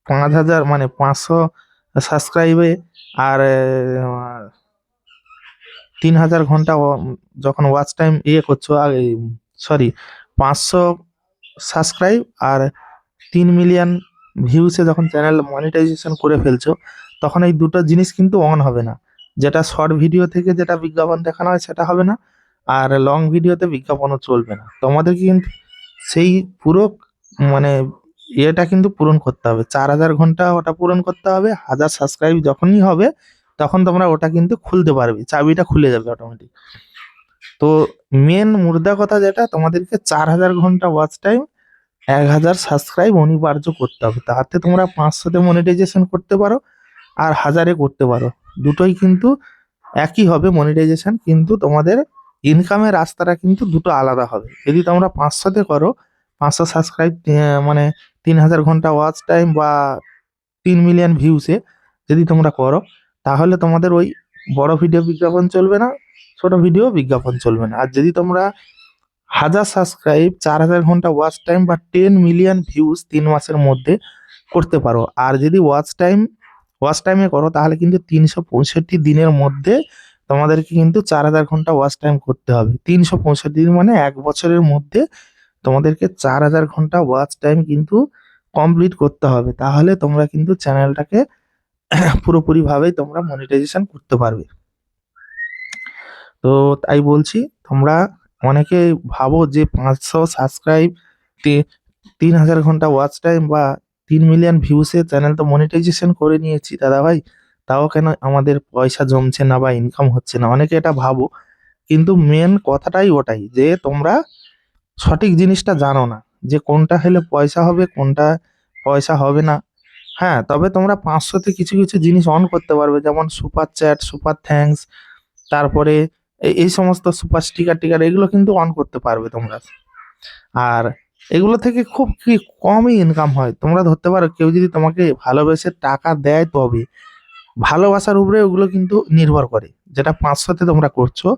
Speaker 6: 5000 মানে 500 সাবস্ক্রাইবে আর 3000 ঘন্টা যখন ওয়াচ টাইম করছো, সরি 500 সাবস্ক্রাইব আর 3 মিলিয়ন ভিউসে যখন চ্যানেল মনিটাইজেশন করে ফেলছো তখন এই দুটো জিনিস কিন্তু অন হবে না। যেটা শর্ট ভিডিও থেকে যেটা বিজ্ঞাপন দেখানো হয় সেটা হবে না, আর লং ভিডিওতে বিজ্ঞাপনও চলবে না। তোমাদেরকে কিন্তু সেই পুরো মানে এটা কিন্তু পূরণ করতে হবে, 4000 ঘন্টা ওটা পূরণ করতে হবে। 1000 সাবস্ক্রাইব যখনই হবে তখন তোমরা ওটা কিন্তু খুলতে পারবে, চাবিটা খুলে যাবে অটোমেটিক। তো মেন মুদ্রা কথা যেটা, তোমাদেরকে 4000 ঘন্টা ওয়াচ টাইম, 1000 সাবস্ক্রাইব অনিবার্য করতে হবে। তাতে তোমরা 500তে মনিটাইজেশন করতে পারো আর 1000-এ করতে পারো, দুটোই কিন্তু একই হবে মনিটাইজেশন, কিন্তু তোমাদের ইনকামের রাস্তাটা কিন্তু দুটো আলাদা হবে। যদি তোমরা 500তে করো, 500 সাবস্ক্রাইব মানে 3000 ঘন্টা ওয়াচ টাইম বা 3 মিলিয়ন ভিউসে যদি তোমরা করো, তাহলে তোমাদের ওই বড় ভিডিও বিজ্ঞাপন চলবে না, ছোট ভিডিও বিজ্ঞাপন চলবে না। আর যদি তোমরা 1000 সাবস্ক্রাইব, 4000 ঘন্টা ওয়াচ টাইম বা 10 মিলিয়ন ভিউজ 3 মাসের মধ্যে করতে পারো, আর যদি ওয়াচ টাইমে করো তাহলে কিন্তু 365 দিনের মধ্যে তোমাদেরকে কিন্তু 4000 ঘন্টা ওয়াচ টাইম করতে হবে। 365 দিন মানে 1 বছরের মধ্যে তোমাদেরকে 4000 ঘন্টা ওয়াচ টাইম কিন্তু কমপ্লিট করতে হবে। তাহলে তোমরা কিন্তু চ্যানেলটাকে পুরোপুরিভাবেই তোমরা মনিটাইজেশন করতে পারবে। তো তাই বলছি, তোমরা অনেকে ভাবো যে 500 সাবস্ক্রাইব, 3000 ঘন্টা ওয়াচ টাইম বা 3 মিলিয়ন ভিউসে চ্যানেল তো মনিটাইজেশন করে নিয়েছি দাদা ভাই, তাও কেন আমাদের পয়সা জমছে না বা ইনকাম হচ্ছে না, অনেকে এটা ভাবো। কিন্তু মেন কথাটাই ওটাই যে তোমরা সঠিক জিনিসটা জানো না। যে কোনটা হলে পয়সা হবে, কোনটা পয়সা হবে না। হ্যাঁ, তবে তোমরা 500-তে কিছু কিছু জিনিস অন করতে পারবে, যেমন সুপার চ্যাট, সুপার থ্যাঙ্কস, তারপরে এই সমস্ত সুপার স্টিকার টিকার এগুলো কিন্তু অন করতে পারবে তোমরা। আর এগুলো থেকে খুব কি কমই ইনকাম হয়। তোমরা ধরতে পারো কেউ যদি তোমাকে ভালোবেসে টাকা দেয় তবে, ভালোবাসার উপরে ওগুলো কিন্তু নির্ভর করে। যেটা 500-তে তোমরা করছো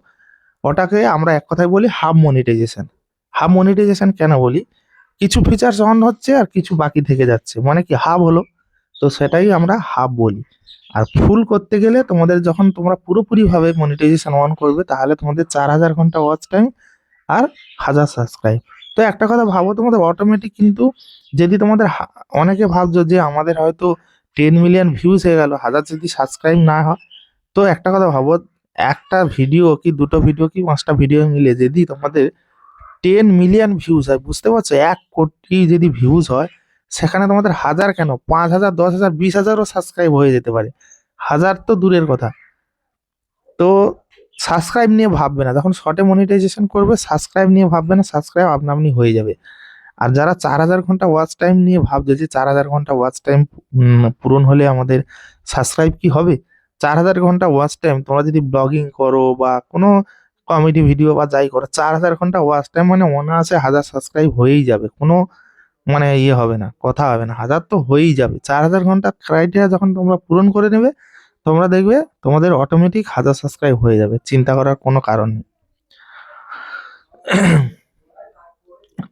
Speaker 6: ওটাকে আমরা এক কথায় বলি হাফ মনিটাইজেশন। হাফ মনিটাইজেশন কেন বলি? কিছু ফিচার্স অন হচ্ছে আর কিছু বাকি থেকে যাচ্ছে, মানে কি হাফ হলো, তো সেটাই আমরা হাফ বলি। আর ফুল করতে গেলে তোমাদের যখন তোমরা পুরোপুরিভাবে মনিটাইজেশন অন করবে তাহলে তোমাদের 4000 ঘন্টা ওয়াচ টাইম আর 1000 সাবস্ক্রাইব। তো একটা কথা ভাবো, তোমাদের অটোমেটিক কিন্তু যদি তোমাদের অনেকে ভাবছো যে আমাদের হয়তো 10 মিলিয়ন ভিউজ হয়ে গেল, 1000 যদি সাবস্ক্রাইব না হয়, তো একটা কথা ভাবো, একটা ভিডিও কি দুটো ভিডিও কি 5টা ভিডিও মিলে যদি তোমাদের 10 মিলিয়ন ভিউজ হয়, বুঝতে পারছো? 1 কোটি যদি ভিউজ হয়, সেখানে তোমাদের 1000 কেন 5000, 10,000, 20,000ও সাবস্ক্রাইব হয়ে যেতে পারে। 1000 তো দূরের কথা। তো সাবস্ক্রাইব নিয়ে ভাববে না, যখন শর্টে মনিটাইজেশন করবে সাবস্ক্রাইব নিয়ে ভাববে না, সাবস্ক্রাইব আপনা আপনি হয়ে যাবে। আর যারা 4000 ঘন্টা ওয়াচ টাইম নিয়ে ভাবছে যে 4000 ঘন্টা ওয়াচ টাইম পূরণ হলে আমাদের সাবস্ক্রাইব কি হবে, 4000 ঘন্টা ওয়াচ টাইম তোমরা যদি ব্লগিং করো বা কোনো কমেডি ভিডিও বা যাই করো, 4000 ঘন্টা ওয়াচ টাইম মানে অনায়াসে 1000 সাবস্ক্রাইব হয়েই যাবে। কোনো মানে ইয়ে হবে না, কথা হবে না, 1000 তো হয়েই যাবে। 4000 ঘন্টা ক্রাইটেরিয়া যখন তোমরা পূরণ করে নেবে, তোমরা দেখবে তোমাদের অটোমেটিক 1000 সাবস্ক্রাইব হয়ে যাবে, চিন্তা করার কোনো কারণ নেই।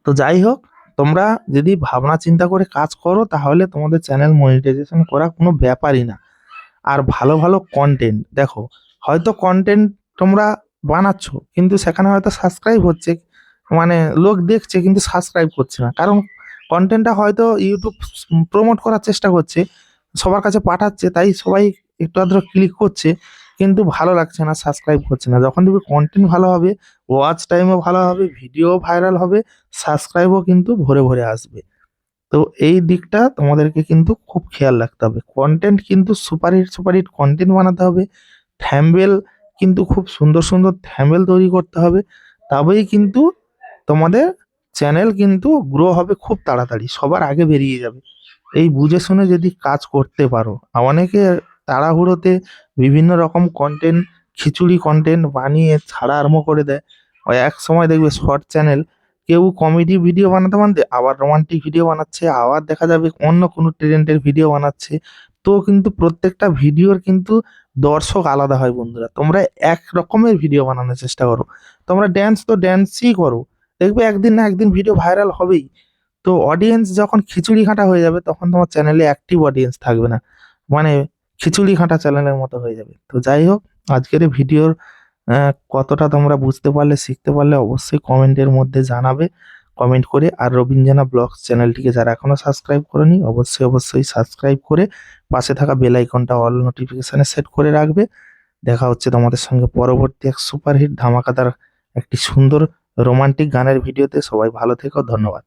Speaker 6: তো যাই হোক, তোমরা যদি ভাবনা চিন্তা করে কাজ করো তাহলে তোমাদের চ্যানেল মনিটাইজেশন করা কোনো ব্যাপারই না। আর ভালো ভালো কন্টেন্ট দেখো, হয়তো কন্টেন্ট তোমরা বানাচ্ছ কিন্তু সেখানে হয়তো সাবস্ক্রাইব হচ্ছে, মানে লোক দেখছে কিন্তু সাবস্ক্রাইব করছে না, কারণ কন্টেন্টটা হয়তো ইউটিউব প্রমোট করার চেষ্টা করছে, সবার কাছে পাঠাচ্ছে, তাই সবাই একটু আধটু ক্লিক করছে, কিন্তু ভালো লাগছে না, সাবস্ক্রাইব করছে না। যখন দেখবে কন্টেন্ট ভালো হবে, ওয়াচ টাইমও ভালো হবে, ভিডিও ভাইরাল হবে, সাবস্ক্রাইবও কিন্তু ভরে ভরে আসবে। তো এই দিকটা তোমাদেরকে কিন্তু খুব খেয়াল রাখতে হবে। কন্টেন্ট কিন্তু সুপারহিট সুপারহিট কন্টেন্ট বানাতে হবে। থ্যাম্বনেল কিন্তু খুব সুন্দর সুন্দর থ্যাম্বনেল তৈরি করতে হবে, তবেই কিন্তু তোমাদের চ্যানেল কিন্তু গ্রো হবে খুব তাড়াতাড়ি, সবার আগে বেরিয়ে যাবে। এই বুঝে শুনে যদি কাজ করতে পারো। আর অনেকে তাড়াহুড়োতে বিভিন্ন রকম কন্টেন্ট, খিচুড়ি কন্টেন্ট বানিয়ে ছাড়া আরম্ভ করে দেয়। ওই এক সময় দেখবে শর্ট চ্যানেল, কেউ কমেডি ভিডিও বানাতে বানাতে আবার রোমান্টিক ভিডিও বানাচ্ছে, আবার দেখা যাবে অন্য কোনো ট্রেন্ডের ভিডিও বানাচ্ছে। তো কিন্তু প্রত্যেকটা ভিডিওর কিন্তু দর্শক আলাদা হয় বন্ধুরা। তোমরা এক রকমের ভিডিও বানানোর চেষ্টা করো। তোমরা ড্যান্স তো ড্যান্সই করো, দেখবে একদিন না একদিন ভিডিও ভাইরাল হবেই। তো অডিয়েন্স যখন খিচুড়ি ঘাঁটা হয়ে যাবে তখন তোমার চ্যানেলে অ্যাক্টিভ অডিয়েন্স থাকবে না, মানে খিচুড়ি ঘাঁটা চ্যানেলের মতো হয়ে যাবে। তো যাই হোক, আজকের এই ভিডিওর কতটা তোমরা বুঝতে পারলে, শিখতে পারলে অবশ্যই কমেন্টের মধ্যে জানাবে কমেন্ট করে। আর রবীন্দ্রনাথ ব্লগস চ্যানেলটিকে যারা এখনো সাবস্ক্রাইব করেনি অবশ্যই অবশ্যই সাবস্ক্রাইব করে পাশে থাকা বেল আইকনটা অল নোটিফিকেশনে সেট করে রাখবে। দেখা হচ্ছে তোমাদের সঙ্গে পরবর্তী এক সুপারহিট ধামাকাদার একটি সুন্দর রোমান্টিক গানের ভিডিওতে। সবাই ভালো থেকো, ধন্যবাদ।